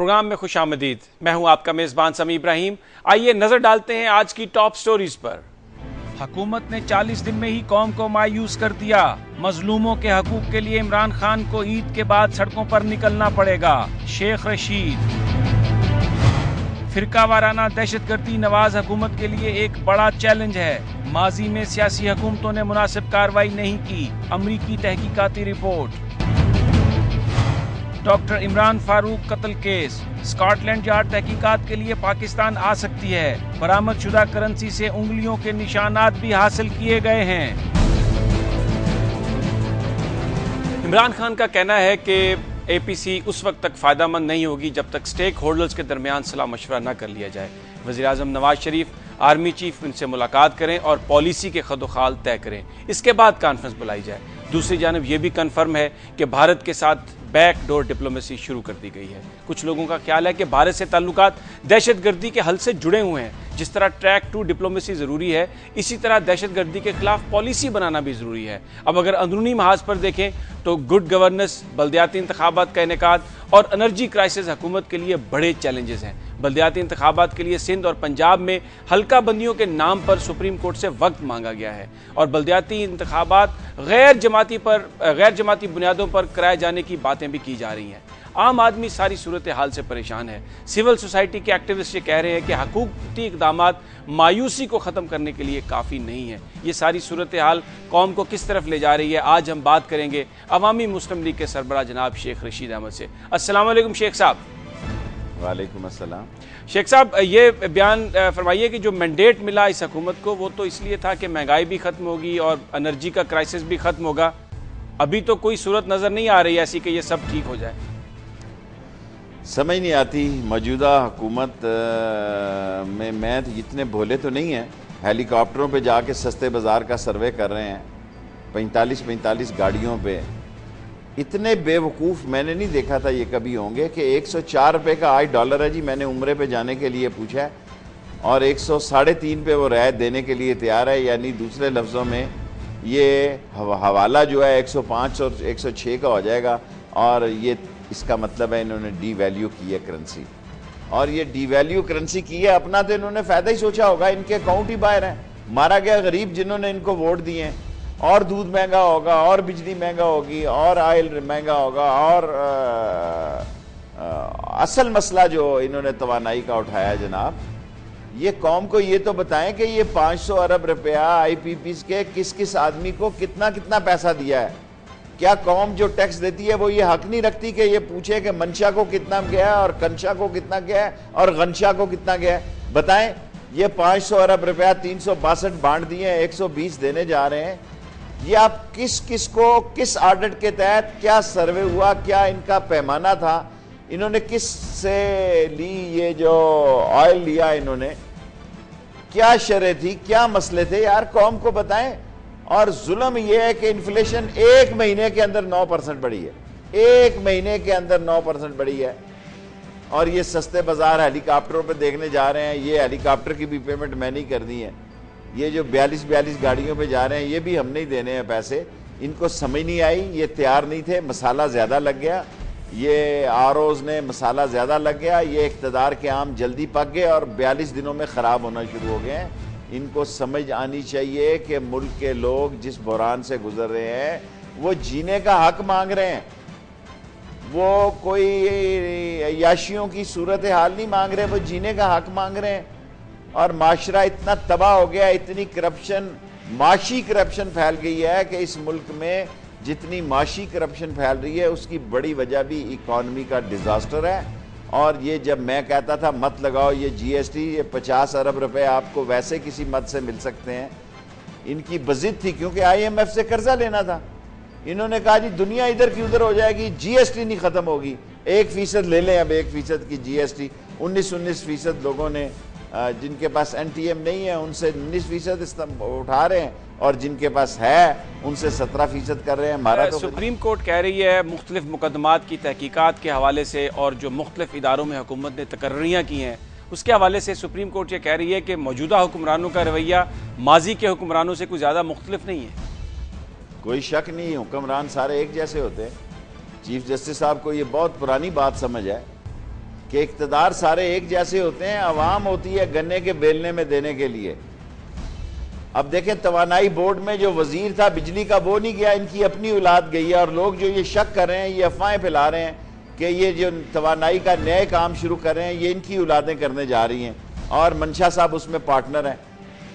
Programme میں خوش آمدید۔ میں ہوں آپ کا میزبان سمیع ابراہیم۔ آئیے نظر ڈالتے ہیں آج کی ٹاپ سٹوریز پر۔ حکومت نے 40 دن میں ہی قوم کو مایوس کر دیا۔ مظلوموں کے حقوق کے لیے عمران خان کو عید کے بعد سڑکوں پر نکلنا پڑے گا، شیخ رشید۔ فرقہ وارانہ دہشت گردی نواز حکومت کے لیے ایک بڑا چیلنج ہے۔ ماضی میں سیاسی حکومتوں نے مناسب کارروائی نہیں کی، امریکی تحقیقاتی رپورٹ۔ ڈاکٹر عمران فاروق قتل کیس، اسکاٹ لینڈ یارڈ تحقیقات کے لیے پاکستان آ سکتی ہے۔ برآمد شدہ کرنسی سے انگلیوں کے نشانات بھی حاصل کیے گئے ہیں۔ عمران خان کا کہنا ہے کہ اے پی سی اس وقت تک فائدہ مند نہیں ہوگی جب تک سٹیک ہولڈرز کے درمیان صلاح مشورہ نہ کر لیا جائے۔ وزیراعظم نواز شریف آرمی چیف ان سے ملاقات کریں اور پالیسی کے خد و خال طے کریں، اس کے بعد کانفرنس بلائی جائے۔ دوسری جانب یہ بھی کنفرم ہے کہ بھارت کے ساتھ بیک ڈور ڈپلومیسی شروع کر دی گئی ہے۔ کچھ لوگوں کا خیال ہے کہ بھارت سے تعلقات دہشت گردی کے حل سے جڑے ہوئے ہیں۔ جس طرح ٹریک 2 ڈپلومیسی ضروری ہے، اسی طرح دہشت گردی کے خلاف پالیسی بنانا بھی ضروری ہے۔ اب اگر اندرونی محاذ پر دیکھیں تو گڈ گورننس، بلدیاتی انتخابات کا انعقاد اور انرجی کرائسس حکومت کے لیے بڑے چیلنجز ہیں۔ بلدیاتی انتخابات کے لیے سندھ اور پنجاب میں حلقہ بندیوں کے نام پر سپریم کورٹ سے وقت مانگا گیا ہے اور بلدیاتی انتخابات غیر جماعتی بنیادوں پر کرائے جانے کی باتیں بھی کی جا رہی ہیں۔ عام آدمی ساری صورتحال سے پریشان ہے۔ سول سوسائٹی کے ایکٹیوسٹ یہ کہہ رہے ہیں کہ حکومتی اقدامات مایوسی کو ختم کرنے کے لیے کافی نہیں ہے۔ یہ ساری صورتحال قوم کو کس طرف لے جا رہی ہے، آج ہم بات کریں گے عوامی مسلم لیگ کے سربراہ جناب شیخ رشید احمد سے۔ السلام علیکم شیخ صاحب۔ وعلیکم السلام۔ شیخ صاحب، یہ بیان فرمائیے کہ جو مینڈیٹ ملا اس حکومت کو وہ تو اس لیے تھا کہ مہنگائی بھی ختم ہوگی اور انرجی کا کرائسس بھی ختم ہوگا۔ ابھی تو کوئی صورت نظر نہیں آ رہی ایسی کہ یہ سب ٹھیک ہو جائے۔ سمجھ نہیں آتی موجودہ حکومت میں اتنے بھولے تو نہیں ہیں۔ ہیلی کاپٹروں پہ جا کے سستے بازار کا سروے کر رہے ہیں، 45 گاڑیوں پہ۔ اتنے بے وقوف میں نے نہیں دیکھا تھا یہ کبھی ہوں گے کہ 104 روپے کا آج ڈالر ہے جی، میں نے عمرے پہ جانے کے لیے پوچھا ہے اور 103.5 پہ وہ رعایت دینے کے لیے تیار ہے۔ یعنی دوسرے لفظوں میں یہ حوالہ جو ہے 105 اور 106 کا ہو جائے گا، اور یہ اس کا مطلب ہے انہوں نے ڈی ویلیو کی ہے کرنسی، اور یہ ڈی ویلیو کرنسی کی ہے اپنا تو انہوں نے فائدہ ہی سوچا ہوگا۔ ان کے اکاؤنٹ ہی باہر ہیں، مارا گیا غریب جنہوں نے ان کو ووٹ دیے ہیں، اور دودھ مہنگا ہوگا اور بجلی مہنگا ہوگی اور آئل مہنگا ہوگا، اور اصل مسئلہ جو انہوں نے توانائی کا اٹھایا جناب، یہ قوم کو یہ تو بتائیں کہ یہ 500 ارب روپیہ آئی پی پیز کے کس آدمی کو کتنا پیسہ دیا ہے۔ کیا قوم جو ٹیکس دیتی ہے وہ یہ حق نہیں رکھتی کہ یہ پوچھے کہ منشا کو کتنا گیا ہے اور کنشا کو کتنا گیا ہے اور غنشا کو کتنا گیا ہے؟ بتائیں، یہ 500 ارب روپیہ 362 بانٹ دیے ہیں، 120 دینے جا رہے ہیں۔ یہ آپ کس کو کس آڈٹ کے تحت کیا سروے ہوا، کیا ان کا پیمانہ تھا، انہوں نے کس سے لی، یہ جو آئل لیا انہوں نے، کیا شرح تھی، کیا مسئلے تھے، یار قوم کو بتائیں۔ اور ظلم یہ ہے کہ انفلیشن 1 مہینے کے اندر 9% بڑھی ہے، 1 مہینے کے اندر 9% بڑھی ہے، اور یہ سستے بازار ہیلی کاپٹروں پہ دیکھنے جا رہے ہیں۔ یہ ہیلی کاپٹر کی بھی پیمنٹ میں نہیں کر دی ہے، یہ جو 42 گاڑیوں پہ جا رہے ہیں یہ بھی ہم نہیں دینے ہیں پیسے۔ ان کو سمجھ نہیں آئی، یہ تیار نہیں تھے، مسالہ زیادہ لگ گیا، یہ آروز نے مسالہ زیادہ لگ گیا، یہ اقتدار کے عام جلدی پک گئے اور 42 دنوں میں خراب ہونا شروع ہو گئے ہیں۔ ان کو سمجھ آنی چاہیے کہ ملک کے لوگ جس بحران سے گزر رہے ہیں وہ جینے کا حق مانگ رہے ہیں، وہ کوئی عیاشیوں کی صورتحال نہیں مانگ رہے، وہ جینے کا حق مانگ رہے ہیں۔ اور معاشرہ اتنا تباہ ہو گیا، اتنی کرپشن، معاشی کرپشن پھیل گئی ہے کہ اس ملک میں جتنی معاشی کرپشن پھیل رہی ہے اس کی بڑی وجہ بھی اکانومی کا ڈیزاسٹر ہے۔ اور یہ جب میں کہتا تھا مت لگاؤ یہ جی ایس ٹی، یہ 50 ارب روپے آپ کو ویسے کسی مد سے مل سکتے ہیں، ان کی بضد تھی کیونکہ آئی ایم ایف سے قرضہ لینا تھا۔ انہوں نے کہا جی دنیا ادھر کی ادھر ہو جائے گی، جی ایس ٹی نہیں ختم ہوگی، 1% لے لیں، اب 1% کی جی ایس ٹی۔ 19% لوگوں نے جن کے پاس این ٹی ایم نہیں ہے ان سے 19% اٹھا رہے ہیں، اور جن کے پاس ہے ان سے 17% کر رہے ہیں۔ ہمارا تو سپریم کورٹ کہہ رہی ہے مختلف مقدمات کی تحقیقات کے حوالے سے اور جو مختلف اداروں میں حکومت نے تقرریاں کی ہیں اس کے حوالے سے سپریم کورٹ یہ کہہ رہی ہے کہ موجودہ حکمرانوں کا رویہ ماضی کے حکمرانوں سے کوئی زیادہ مختلف نہیں ہے۔ کوئی شک نہیں، حکمران سارے ایک جیسے ہوتے ہیں۔ چیف جسٹس صاحب کو یہ بہت پرانی بات سمجھ ہے کہ اقتدار سارے ایک جیسے ہوتے ہیں، عوام ہوتی ہے گنے کے بیلنے میں دینے کے لیے۔ اب دیکھیں توانائی بورڈ میں جو وزیر تھا بجلی کا وہ نہیں گیا، ان کی اپنی اولاد گئی ہے، اور لوگ جو یہ شک کر رہے ہیں، یہ افواہیں پھیلا رہے ہیں کہ یہ جو توانائی کا نئے کام شروع کر رہے ہیں یہ ان کی اولادیں کرنے جا رہی ہیں اور منشا صاحب اس میں پارٹنر ہیں۔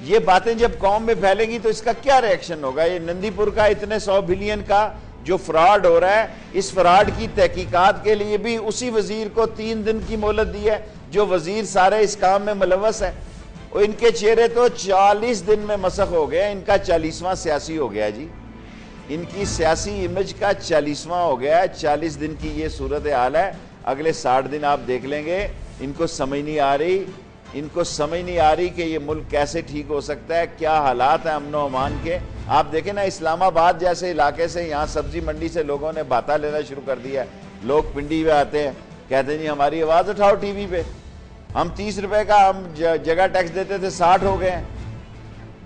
یہ باتیں جب قوم میں پھیلیں گی تو اس کا کیا ری ایکشن ہوگا؟ یہ نندی پور کا اتنے 100 بلین کا جو فراڈ ہو رہا ہے، اس فراڈ کی تحقیقات کے لیے بھی اسی وزیر کو 3 دن کی مہلت دی ہے جو وزیر سارے اس کام میں ملوث ہے۔ اور ان کے چہرے تو 40 دن میں مسخ ہو گئے، ان کا 40واں سیاسی ہو گیا جی، ان کی سیاسی امیج کا 40واں ہو گیا ہے۔ 40 دن کی یہ صورتحال ہے، اگلے 60 دن آپ دیکھ لیں گے۔ ان کو سمجھ نہیں آ رہی کہ یہ ملک کیسے ٹھیک ہو سکتا ہے، کیا حالات ہیں امن و امان کے۔ آپ دیکھیں نا، اسلام آباد جیسے علاقے سے یہاں سبزی منڈی سے لوگوں نے باتہ لینا شروع کر دیا ہے۔ لوگ پنڈی میں آتے ہیں، کہتے ہیں جی ہماری آواز اٹھاؤ ٹی وی پہ، ہم 30 روپے کا ہم جگہ ٹیکس دیتے تھے 60 ہو گئے ہیں،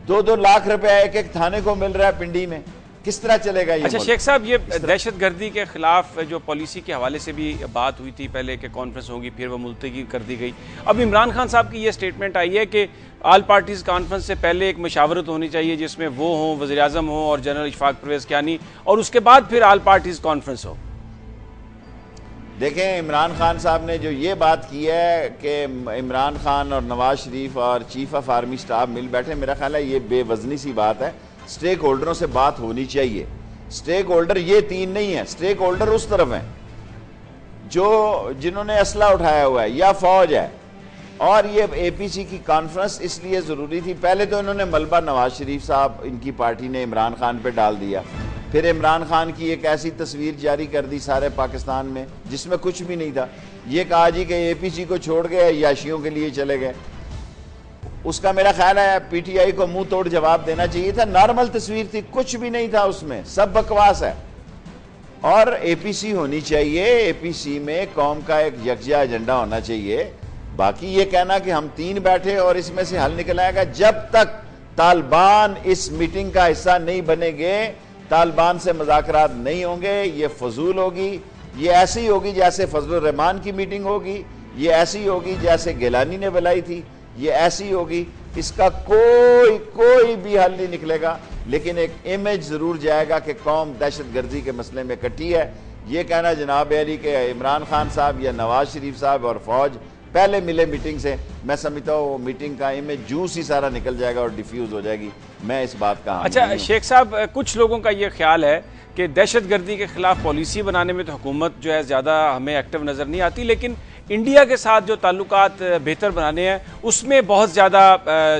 2-2 لاکھ روپے ایک ایک تھانے کو مل رہا ہے پنڈی میں، کس طرح چلے گا یہ؟ اچھا شیخ صاحب، یہ دہشت گردی کے خلاف جو پالیسی کے حوالے سے بھی بات ہوئی تھی پہلے کہ کانفرنس ہوگی، پھر وہ ملتوی کر دی گئی۔ اب عمران خان صاحب کی یہ سٹیٹمنٹ آئی ہے کہ آل پارٹیز کانفرنس سے پہلے ایک مشاورت ہونی چاہیے جس میں وہ ہوں، وزیر اعظم ہوں اور جنرل اشفاق پرویز کیانی، اور اس کے بعد پھر آل پارٹیز کانفرنس ہو۔ دیکھیں عمران خان صاحب نے جو یہ بات کی ہے کہ عمران خان اور نواز شریف اور چیف آف آرمی سٹاف مل بیٹھے، میرا خیال ہے یہ بے وزنی سی بات ہے۔ سٹیک ہولڈروں سے بات ہونی چاہیے۔ سٹیک ہولڈر یہ 3 نہیں ہیں، سٹیک ہولڈر اس طرف ہیں جنہوں نے اسلحہ اٹھایا ہوا ہے یا فوج ہے، اور یہ اے پی سی کی کانفرنس اس لیے ضروری تھی۔ پہلے تو انہوں نے ملبہ نواز شریف صاحب، ان کی پارٹی نے عمران خان پہ ڈال دیا، پھر عمران خان کی ایک ایسی تصویر جاری کر دی سارے پاکستان میں جس میں کچھ بھی نہیں تھا، یہ کہا جی کہ اے پی سی کو چھوڑ گئے عیاشیوں کے لیے چلے گئے۔ اس کا میرا خیال ہے پی ٹی آئی کو منہ توڑ جواب دینا چاہیے تھا۔ نارمل تصویر تھی، کچھ بھی نہیں تھا اس میں، سب بکواس ہے۔ اور اے پی سی ہونی چاہیے، اے پی سی میں قوم کا ایک یکجا ایجنڈا ہونا چاہیے۔ باقی یہ کہنا کہ ہم 3 بیٹھے اور اس میں سے حل نکل آئے گا، جب تک طالبان اس میٹنگ کا حصہ نہیں بنیں گے، طالبان سے مذاکرات نہیں ہوں گے، یہ فضول ہوگی۔ یہ ایسی ہوگی جیسے فضل الرحمان کی میٹنگ ہوگی، یہ ایسی ہوگی جیسے گیلانی نے بلائی تھی، یہ ایسی ہوگی، اس کا کوئی بھی حل نہیں نکلے گا، لیکن ایک امیج ضرور جائے گا کہ قوم دہشت گردی کے مسئلے میں کٹھی ہے۔ یہ کہنا جناب علی کہ عمران خان صاحب یا نواز شریف صاحب اور فوج پہلے ملے میٹنگ سے، میں سمجھتا ہوں وہ میٹنگ کا امیج جوس ہی سارا نکل جائے گا اور ڈیفیوز ہو جائے گی۔ میں اس بات کا اچھا شیخ صاحب، کچھ لوگوں کا یہ خیال ہے کہ دہشت گردی کے خلاف پالیسی بنانے میں تو حکومت جو ہے زیادہ ہمیں ایکٹیو نظر نہیں آتی، لیکن انڈیا کے ساتھ جو تعلقات بہتر بنانے ہیں اس میں بہت زیادہ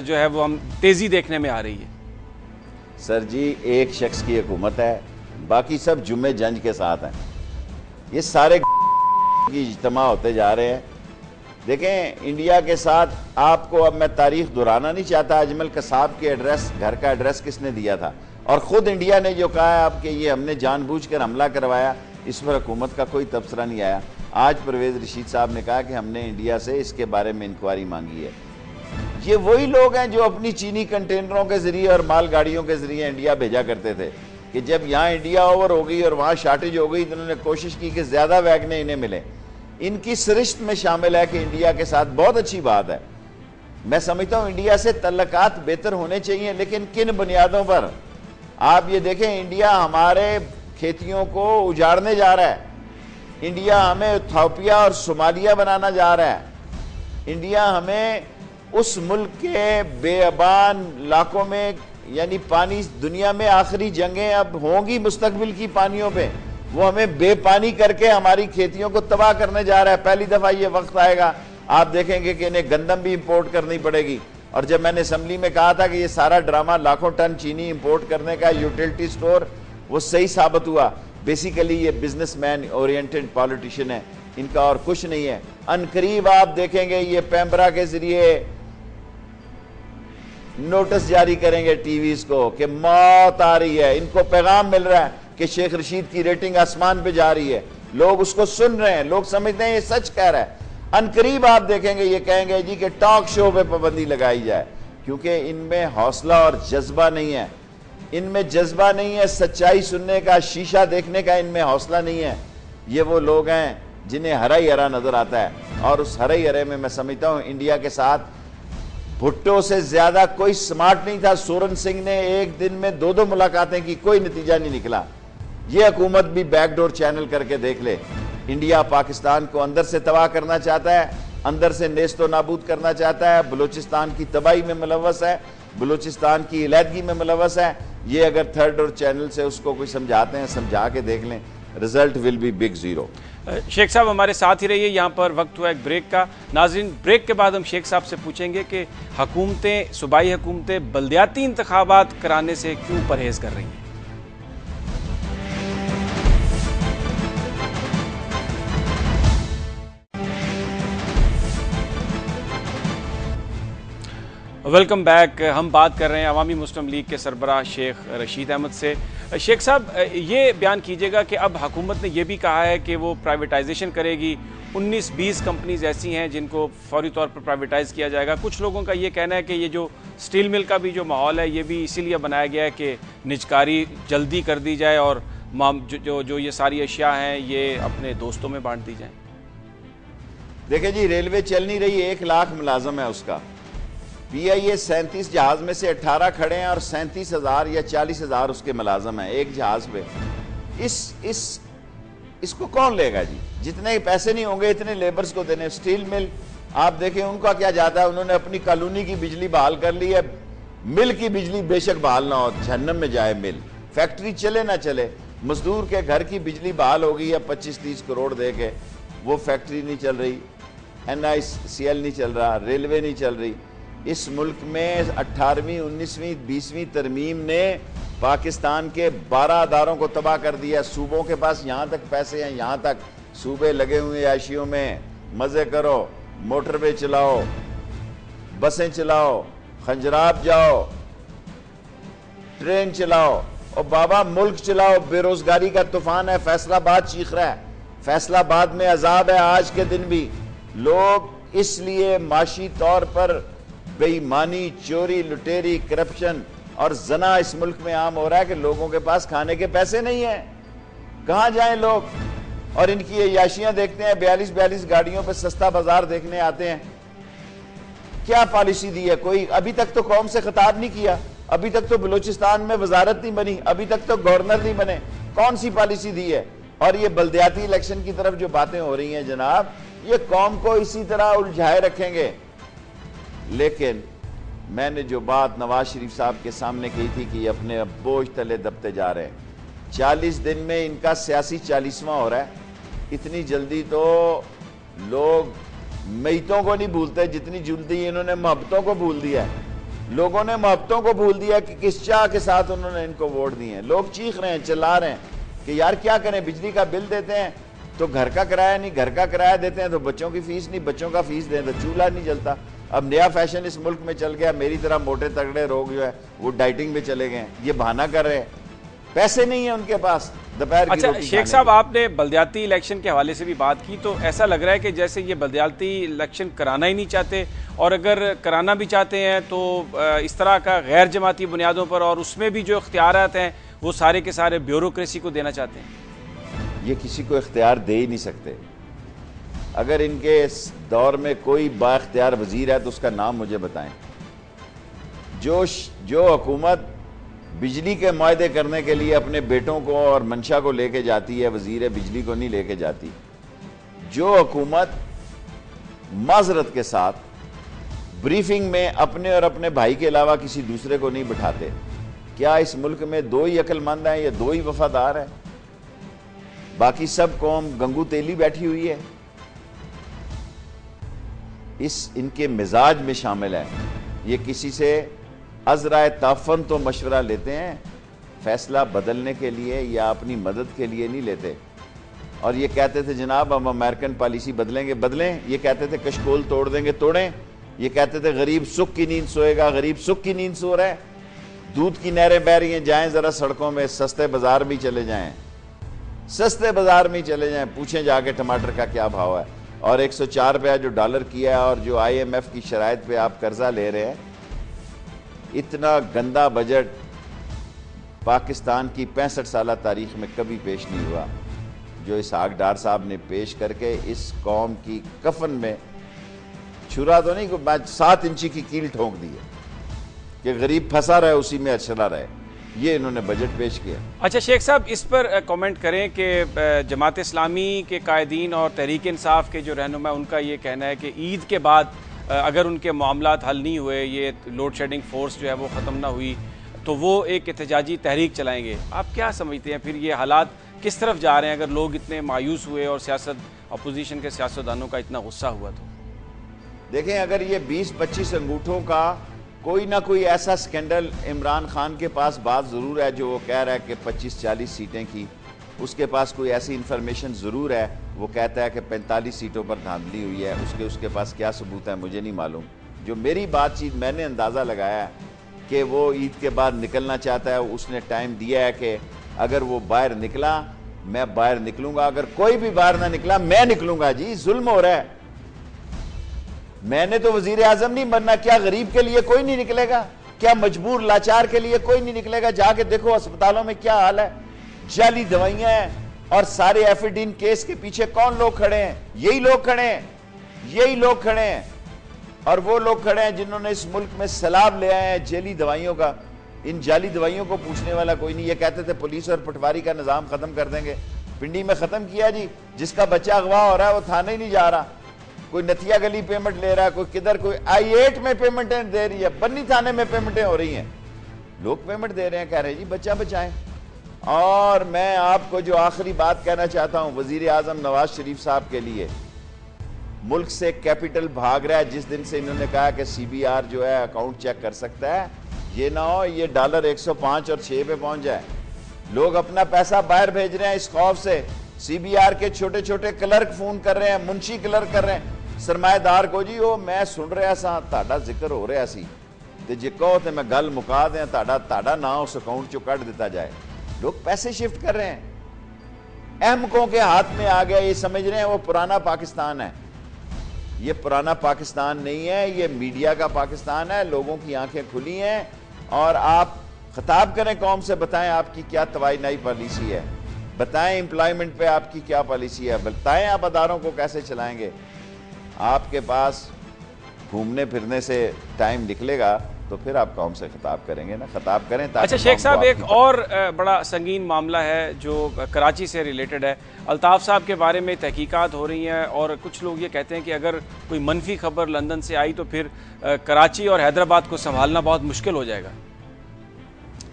جو ہے وہ ہم تیزی دیکھنے میں آ رہی ہے۔ سر جی، ایک شخص کی حکومت ہے، باقی سب جمعہ جنج کے ساتھ ہیں، یہ سارے کی اجتماع ہوتے جا رہے ہیں۔ دیکھیں انڈیا کے ساتھ آپ کو، اب میں تاریخ دہرانا نہیں چاہتا، اجمل قصاب کے ایڈریس، گھر کا ایڈریس کس نے دیا تھا، اور خود انڈیا نے جو کہا ہے اب کہ یہ ہم نے جان بوجھ کر حملہ کروایا، اس پر حکومت کا کوئی تبصرہ نہیں آیا۔ آج پرویز رشید صاحب نے کہا کہ ہم نے انڈیا سے اس کے بارے میں انکوائری مانگی ہے۔ یہ وہی لوگ ہیں جو اپنی چینی کنٹینروں کے ذریعے اور مال گاڑیوں کے ذریعے انڈیا بھیجا کرتے تھے، کہ جب یہاں انڈیا اوور ہو گئی اور وہاں شارٹیج ہو گئی تو انہوں نے کوشش کی کہ زیادہ ویگنیں انہیں ملیں۔ ان کی سرشت میں شامل ہے کہ انڈیا کے ساتھ بہت اچھی بات ہے، میں سمجھتا ہوں انڈیا سے تعلقات بہتر ہونے چاہیے، لیکن کن بنیادوں پر؟ آپ یہ دیکھیں، انڈیا ہمارے کھیتیوں کو اجاڑنے جا رہا ہے، انڈیا ہمیں ایتھوپیا اور صومالیہ بنانا جا رہا ہے، انڈیا ہمیں اس ملک کے بے ابان علاقوں میں، یعنی پانی، دنیا میں آخری جنگیں اب ہوں گی مستقبل کی پانیوں پہ، وہ ہمیں بے پانی کر کے ہماری کھیتیوں کو تباہ کرنے جا رہا ہے۔ پہلی دفعہ یہ وقت آئے گا آپ دیکھیں گے کہ انہیں گندم بھی امپورٹ کرنی پڑے گی۔ اور جب میں نے اسمبلی میں کہا تھا کہ یہ سارا ڈرامہ لاکھوں ٹن چینی امپورٹ کرنے کا یوٹیلٹی سٹور، وہ صحیح ثابت ہوا۔ بیسیکلی یہ بزنس مین اورینٹڈ پالیٹیشین ہے، ان کا اور کچھ نہیں ہے۔ ان قریب آپ دیکھیں گے یہ پیمبرا کے ذریعے نوٹس جاری کریں گے ٹی ویز کو کہ موت آ رہی ہے، ان کو پیغام مل رہا ہے کہ شیخ رشید کی ریٹنگ آسمان پہ جا رہی ہے، لوگ اس کو سن رہے ہیں، لوگ سمجھتے ہیں یہ سچ کہہ رہا ہے۔ ان قریب آپ دیکھیں گے یہ کہیں گے جی کہ ٹاک شو پہ پابندی لگائی جائے، کیونکہ ان میں حوصلہ اور جذبہ نہیں ہے، ان میں جذبہ نہیں ہے، سچائی سننے کا، شیشہ دیکھنے کا ان میں حوصلہ نہیں ہے۔ یہ وہ لوگ ہیں جنہیں ہرا ہی ہرا نظر آتا ہے۔ اور اس ہرے ہرے میں سمجھتا ہوں انڈیا کے ساتھ بھٹو سے زیادہ کوئی سمارٹ نہیں تھا. سورن سنگھ نے ایک دن میں 2 ملاقاتیں کی, کوئی نتیجہ نہیں نکلا. یہ حکومت بھی بیک ڈور چینل کر کے دیکھ لے. انڈیا پاکستان کو اندر سے تباہ کرنا چاہتا ہے, اندر سے نیست و نابود کرنا چاہتا ہے, بلوچستان کی تباہی میں ملوث ہے, بلوچستان کی علیحدگی میں ملوث ہے. یہ اگر تھرڈ ڈور چینل سے اس کو کوئی سمجھاتے ہیں, سمجھا کے دیکھ لیں, result will be big zero. شیخ صاحب ہمارے ساتھ ہی رہیے. یہاں پر وقت ہوا ایک بریک کا. ناظرین, بریک کے بعد ہم شیخ صاحب سے پوچھیں گے کہ حکومتیں, صوبائی حکومتیں بلدیاتی انتخابات کرانے سے کیوں پرہیز کر رہی ہیں. Welcome back. ہم بات کر رہے ہیں عوامی مسلم لیگ کے سربراہ شیخ رشید احمد سے. شیخ صاحب, یہ بیان کیجیے گا کہ اب حکومت نے یہ بھی کہا ہے کہ وہ پرائیویٹائزیشن کرے گی. 19-20 کمپنیز ایسی ہیں جن کو فوری طور پر پرائیویٹائز کیا جائے گا. کچھ لوگوں کا یہ کہنا ہے کہ یہ جو سٹیل مل کا بھی جو ماحول ہے یہ بھی اسی لیے بنایا گیا ہے کہ نجکاری جلدی کر دی جائے اور جو یہ ساری اشیاء ہیں یہ اپنے دوستوں میں بانٹ دی جائیں. دیکھیں جی, ریلوے چل نہیں رہی, 1 لاکھ ملازم ہے اس کا. پی آئی اے 37 جہاز میں سے 18 کھڑے ہیں اور 37,000 یا 40,000 اس کے ملازم ہیں ایک جہاز پہ. اس کو کون لے گا جی؟ جتنے پیسے نہیں ہوں گے اتنے لیبرز کو دینے. سٹیل مل آپ دیکھیں ان کا کیا جاتا ہے, انہوں نے اپنی کالونی کی بجلی بحال کر لی ہے. مل کی بجلی بے شک بحال نہ ہو, جہنم میں جائے مل. فیکٹری چلے نہ چلے, مزدور کے گھر کی بجلی بحال ہو گئی ہے 25-30 کروڑ دے کے, وہ فیکٹری نہیں چل رہی, NICL نہیں چل رہا, ریلوے نہیں چل رہی. اس ملک میں 18ویں 19ویں 20ویں ترمیم نے پاکستان کے 12 اداروں کو تباہ کر دیا. صوبوں کے پاس یہاں تک پیسے ہیں, یہاں تک صوبے لگے ہوئے عیاشیوں میں. مزے کرو, موٹر وے چلاؤ, بسیں چلاؤ, خنجراب جاؤ, ٹرین چلاؤ, اور بابا ملک چلاؤ. بے روزگاری کا طوفان ہے, فیصل آباد چیخ رہا ہے, فیصل آباد میں عذاب ہے آج کے دن بھی. لوگ اس لیے معاشی طور پر بے ایمانی, چوری, لٹیری, کرپشن اور زنا اس ملک میں عام ہو رہا ہے کہ لوگوں کے پاس کھانے کے پیسے نہیں ہیں. کہاں جائیں لوگ؟ اور ان کی عیاشیاں دیکھتے ہیں, 42 گاڑیوں پہ سستا بازار دیکھنے آتے ہیں. کیا پالیسی دی ہے کوئی؟ ابھی تک تو قوم سے خطاب نہیں کیا, ابھی تک تو بلوچستان میں وزارت نہیں بنی, ابھی تک تو گورنر نہیں بنے. کون سی پالیسی دی ہے؟ اور یہ بلدیاتی الیکشن کی طرف جو باتیں ہو رہی ہیں جناب, یہ قوم کو اسی طرح الجھائے رکھیں گے. لیکن میں نے جو بات نواز شریف صاحب کے سامنے کی تھی کہ یہ اپنے بوجھ تلے دبتے جا رہے ہیں, 40 دن میں ان کا سیاسی 40واں ہو رہا ہے. اتنی جلدی تو لوگ میتوں کو نہیں بھولتے جتنی جلدی انہوں نے محبتوں کو بھول دیا ہے. لوگوں نے محبتوں کو بھول دیا کہ کس چاہ کے ساتھ انہوں نے ان کو ووٹ دیے ہیں. لوگ چیخ رہے ہیں, چلا رہے ہیں کہ یار کیا کریں, بجلی کا بل دیتے ہیں تو گھر کا کرایہ نہیں, گھر کا کرایہ دیتے ہیں تو بچوں کی فیس نہیں, بچوں کا فیس دیں تو چولہا نہیں جلتا. اب نیا فیشن اس ملک میں چل گیا, میری طرح موٹے تگڑے لوگ جو ہے وہ ڈائٹنگ میں چلے گئے. یہ بہانہ کر رہے ہیں, پیسے نہیں ہیں ان کے پاس دوپہر کی روٹی کھانے. شیخ صاحب, آپ نے بلدیاتی الیکشن کے حوالے سے بھی بات کی, تو ایسا لگ رہا ہے کہ جیسے یہ بلدیاتی الیکشن کرانا ہی نہیں چاہتے, اور اگر کرانا بھی چاہتے ہیں تو اس طرح کا غیر جماعتی بنیادوں پر, اور اس میں بھی جو اختیارات ہیں وہ سارے کے سارے بیوروکریسی کو دینا چاہتے ہیں. یہ کسی کو اختیار دے ہی نہیں سکتے. اگر ان کے اس دور میں کوئی با اختیار وزیر ہے تو اس کا نام مجھے بتائیں. جو حکومت بجلی کے معاہدے کرنے کے لیے اپنے بیٹوں کو اور منشا کو لے کے جاتی ہے, وزیر بجلی کو نہیں لے کے جاتی. جو حکومت معذرت کے ساتھ بریفنگ میں اپنے اور اپنے بھائی کے علاوہ کسی دوسرے کو نہیں بٹھاتے, کیا اس ملک میں 2 ہی عقل مند ہیں یا 2 ہی وفادار ہیں؟ باقی سب قوم گنگو تیلی بیٹھی ہوئی ہے. ان کے مزاج میں شامل ہے. یہ کسی سے عذرائے تعفن تو مشورہ لیتے ہیں, فیصلہ بدلنے کے لیے یا اپنی مدد کے لیے نہیں لیتے. اور یہ کہتے تھے جناب ہم امریکن پالیسی بدلیں گے, بدلیں. یہ کہتے تھے کشکول توڑ دیں گے, توڑیں. یہ کہتے تھے غریب سکھ کی نیند سوئے گا, غریب سکھ کی نیند سو رہا ہے. دودھ کی نہریں بہ رہی ہیں, جائیں ذرا سڑکوں میں, سستے بازار بھی چلے جائیں, سستے بازار میں چلے جائیں, پوچھیں جا کے ٹماٹر کا کیا بھاؤ ہے. اور 104 روپیہ جو ڈالر کیا ہے, اور جو IMF کی شرائط پہ آپ قرضہ لے رہے ہیں, اتنا گندا بجٹ پاکستان کی 65 سالہ تاریخ میں کبھی پیش نہیں ہوا. جو اسحاق ڈار صاحب نے پیش کر کے اس قوم کی کفن میں چھرا تو نہیں 7 انچی کی کیل ٹھونک دی ہے کہ غریب پھنسا رہے اسی میں اچھلا رہے. یہ انہوں نے بجٹ پیش کیا. اچھا شیخ صاحب اس پر کامنٹ کریں کہ جماعت اسلامی کے قائدین اور تحریک انصاف کے جو رہنما ان کا یہ کہنا ہے کہ عید کے بعد اگر ان کے معاملات حل نہیں ہوئے, یہ لوڈ شیڈنگ فورس جو ہے وہ ختم نہ ہوئی, تو وہ ایک احتجاجی تحریک چلائیں گے. آپ کیا سمجھتے ہیں پھر یہ حالات کس طرف جا رہے ہیں اگر لوگ اتنے مایوس ہوئے اور اپوزیشن کے سیاستدانوں کا اتنا غصہ ہوا تو؟ دیکھیں اگر یہ 20-25 انگوٹھوں کا کوئی نہ کوئی ایسا سکینڈل عمران خان کے پاس بات ضرور ہے جو وہ کہہ رہا ہے کہ 25-40 سیٹیں کی, اس کے پاس کوئی ایسی انفارمیشن ضرور ہے, وہ کہتا ہے کہ 45 سیٹوں پر دھاندلی ہوئی ہے, اس کے پاس کیا ثبوت ہے مجھے نہیں معلوم. جو میری بات چیت میں نے اندازہ لگایا ہے کہ وہ عید کے بعد نکلنا چاہتا ہے, اس نے ٹائم دیا ہے کہ اگر وہ باہر نکلا میں باہر نکلوں گا, اگر کوئی بھی باہر نہ نکلا میں نکلوں گا. جی ظلم ہو رہا ہے, میں نے تو وزیر اعظم نہیں بننا, کیا غریب کے لیے کوئی نہیں نکلے گا؟ کیا مجبور لاچار کے لیے کوئی نہیں نکلے گا؟ جا کے دیکھو اسپتالوں میں کیا حال ہے, جعلی دوائیاں ہیں, اور سارے ایفیڈین کیس کے پیچھے کون لوگ کھڑے ہیں؟ یہی لوگ کھڑے ہیں, اور وہ لوگ کھڑے ہیں جنہوں نے اس ملک میں سیلاب لے آئے ہیں جعلی دوائیوں کا. ان جعلی دوائیوں کو پوچھنے والا کوئی نہیں. یہ کہتے تھے پولیس اور پٹواری کا نظام ختم کر دیں گے, پنڈی میں ختم کیا جی. جس کا بچہ اغوا ہو رہا ہے وہ تھانے ہی نہیں جا رہا, کوئی نتیا گلی پیمنٹ لے رہا ہے, کوئی کدھر, کوئی I-8 میں پیمنٹیں دے رہی ہے, بنی تھانے میں پیمنٹیں ہو رہی ہیں, لوگ پیمنٹ دے رہے ہیں, کہہ رہے ہیں جی بچہ بچائیں. اور میں آپ کو جو آخری بات کہنا چاہتا ہوں وزیر اعظم نواز شریف صاحب کے لیے, ملک سے کیپٹل بھاگ رہا ہے. جس دن سے انہوں نے کہا کہ CBR جو ہے اکاؤنٹ چیک کر سکتا ہے, یہ نہ ہو یہ ڈالر 105 اور 6 پہ پہنچ جائے. لوگ اپنا پیسہ باہر بھیج رہے ہیں اس خوف سے. CBR کے چھوٹے چھوٹے کلرک فون کر رہے ہیں, منشی کلرک کر رہے ہیں سرمایہ دار کو, جی وہ میں سن رہا سا تہاڈا ذکر ہو رہا سی تے جے کہو تے میں گل مکا دیں, تہاڈا نام اس اکاؤنٹ چوں کٹ دیتا جائے. لوگ پیسے شفٹ کر رہے ہیں, احمقوں کے ہاتھ میں آ گیا. یہ سمجھ رہے ہیں وہ پرانا پاکستان ہے. یہ پرانا پاکستان نہیں ہے, یہ میڈیا کا پاکستان ہے. لوگوں کی آنکھیں کھلی ہیں, اور آپ خطاب کریں قوم سے, بتائیں آپ کی کیا توانائی پالیسی ہے, بتائیں امپلائمنٹ پہ آپ کی کیا پالیسی ہے, بتائیں آپ اداروں کو کیسے چلائیں گے. آپ کے پاس گھومنے پھرنے سے ٹائم نکلے گا تو پھر آپ قوم سے خطاب کریں گے نا, خطاب کریں. اچھا شیخ صاحب ایک اور بڑا سنگین معاملہ ہے جو کراچی سے ریلیٹڈ ہے. الطاف صاحب کے بارے میں تحقیقات ہو رہی ہیں, اور کچھ لوگ یہ کہتے ہیں کہ اگر کوئی منفی خبر لندن سے آئی تو پھر کراچی اور حیدرآباد کو سنبھالنا بہت مشکل ہو جائے گا.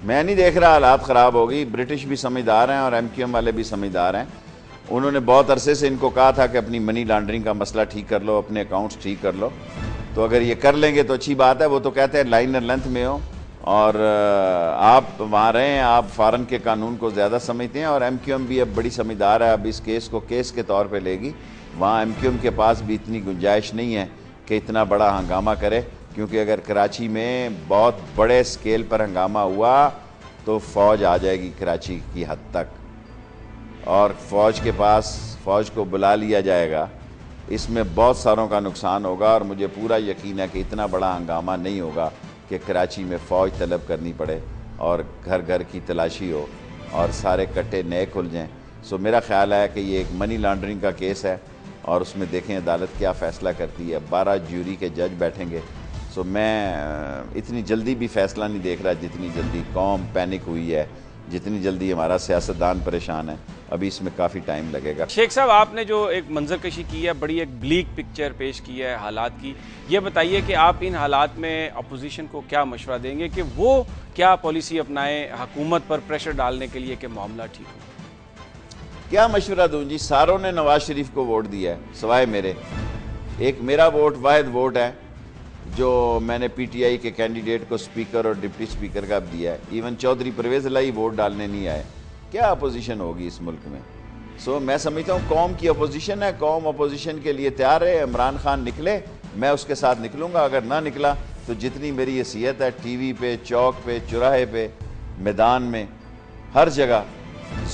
میں نہیں دیکھ رہا حالات خراب ہوگی. برٹش بھی سمجھدار ہیں اور MQM والے بھی سمجھدار ہیں. انہوں نے بہت عرصے سے ان کو کہا تھا کہ اپنی منی لانڈرنگ کا مسئلہ ٹھیک کر لو, اپنے اکاؤنٹس ٹھیک کر لو. تو اگر یہ کر لیں گے تو اچھی بات ہے. وہ تو کہتے ہیں لائنر لینتھ میں ہو, اور آپ وہاں رہیں, آپ فارن کے قانون کو زیادہ سمجھتے ہیں, اور MQM بھی اب بڑی سمجھدار ہے. اب اس کیس کو کیس کے طور پہ لے گی. وہاں MQM کے پاس بھی اتنی گنجائش نہیں ہے کہ اتنا بڑا ہنگامہ کرے, کیونکہ اگر کراچی میں بہت بڑے سکیل پر ہنگامہ ہوا تو فوج آ جائے گی کراچی کی حد تک, اور فوج کو بلا لیا جائے گا. اس میں بہت ساروں کا نقصان ہوگا, اور مجھے پورا یقین ہے کہ اتنا بڑا ہنگامہ نہیں ہوگا کہ کراچی میں فوج طلب کرنی پڑے اور گھر گھر کی تلاشی ہو اور سارے کٹے نئے کھل جائیں. سو میرا خیال ہے کہ یہ ایک منی لانڈرنگ کا کیس ہے, اور اس میں دیکھیں عدالت کیا فیصلہ کرتی ہے. 12 جیوری کے جج بیٹھیں گے. سو میں اتنی جلدی بھی فیصلہ نہیں دیکھ رہا جتنی جلدی قوم پینک ہوئی ہے, جتنی جلدی ہمارا سیاستدان پریشان ہے. ابھی اس میں کافی ٹائم لگے گا. شیخ صاحب آپ نے جو ایک منظر کشی کی ہے, بڑی ایک بلیک پکچر پیش کی ہے حالات کی, یہ بتائیے کہ آپ ان حالات میں اپوزیشن کو کیا مشورہ دیں گے کہ وہ کیا پالیسی اپنائیں حکومت پر پریشر ڈالنے کے لیے کہ معاملہ ٹھیک ہو؟ کیا مشورہ دوں جی, ساروں نے نواز شریف کو ووٹ دیا ہے سوائے میرے. ایک میرا ووٹ واحد ووٹ ہے جو میں نے PTI کے کینڈیڈیٹ کو اسپیکر اور ڈپٹی اسپیکر کا دیا ہے. ایون چودھری پرویز الہی ووٹ ڈالنے نہیں آئے. کیا اپوزیشن ہوگی اس ملک میں؟ سو میں سمجھتا ہوں قوم کی اپوزیشن ہے, قوم اپوزیشن کے لیے تیار ہے. عمران خان نکلے میں اس کے ساتھ نکلوں گا, اگر نہ نکلا تو جتنی میری حیثیت ہے ٹی وی پہ, چوک پہ, چوراہے پہ, میدان میں, ہر جگہ